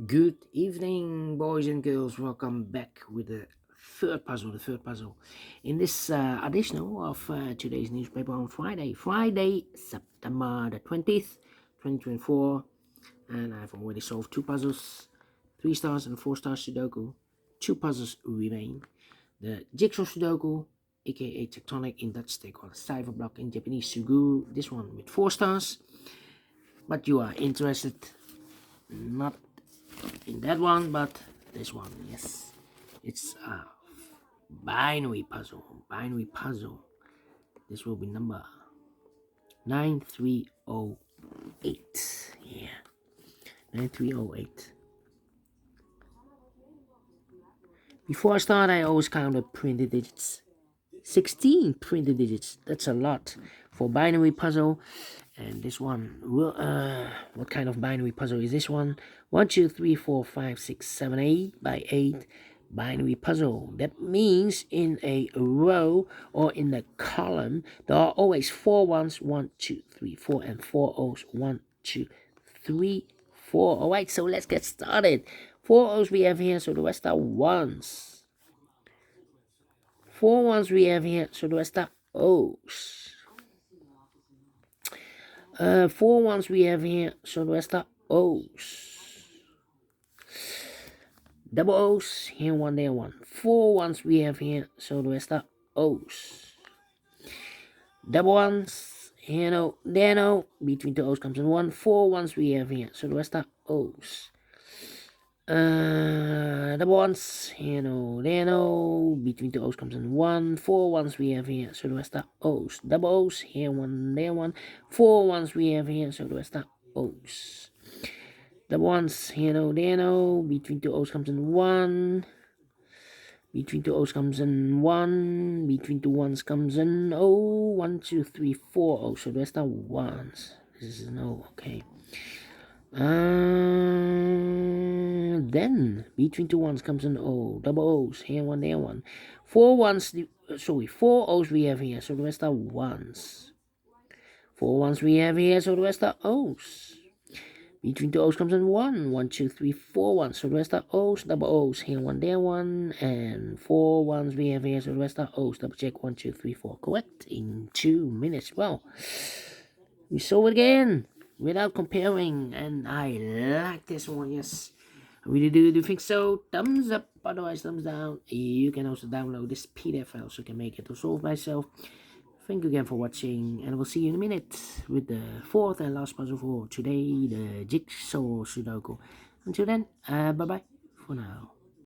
Good evening, boys and girls. Welcome back with the third puzzle. In this additional of today's newspaper on Friday, September the 20th, 2024. And I've already solved two puzzles, 3 stars and 4 star Sudoku. Two puzzles remain. The Jigsaw Sudoku, aka Tectonic in Dutch, they call it Cipher Block in Japanese, Sugu. This one with 4 stars. But you are interested not in that one, but this one, yes, it's a binary puzzle. This will be number 9308. Yeah, 9308. Before I start, I always count the printed digits. 16 printed digits. That's a lot for binary puzzle. And this one will what kind of binary puzzle is this one? 1 2 3 4 5 6 7 8 by 8 binary puzzle. That means in a row or in the column there are always 4 ones, 1 2 3 4, and 4 O's, 1 2 3 4. All right, so let's get started. 4 O's we have here, so the rest are ones. 4 ones we have here, so the rest are O's. 4 ones we have here, so the rest are O's. Double O's, here one, there one. 4 ones we have here, so the rest are O's. Double ones, here no, there no. Between the O's comes in 1. 4 ones we have here, so the rest are O's. Double ones, here no, there no. Between the O's comes in 1. 4 ones we have here, so the rest are O's. Double O's, here one, there one. 4 ones we have here, so the rest are O's. Double ones, here no, there no. Between the O's comes in 1. Between the O's comes in 1. Between the ones comes in O. 1 2 3 4 O's, so the rest are ones. This is no, okay. Then between two ones comes an O. Double O's, here one, there one. 4 ones, 4 O's we have here, so the rest are ones. 4 ones we have here, so the rest are O's. Between two O's comes in 1. 1 2 3 4 ones, so the rest are O's. Double O's, here one, there one. And 4 ones we have here, so the rest are O's. Double check 1 2 3 4. Correct in 2 minutes. Well, we saw it again without comparing, and I like this one. Yes, I really do think so. Thumbs up, otherwise thumbs down. You can also download this PDF file so you can make it to solve myself. Thank you again for watching, and we'll see you in a minute with the fourth and last puzzle for today, the Jigsaw Sudoku. Until then, bye bye for now.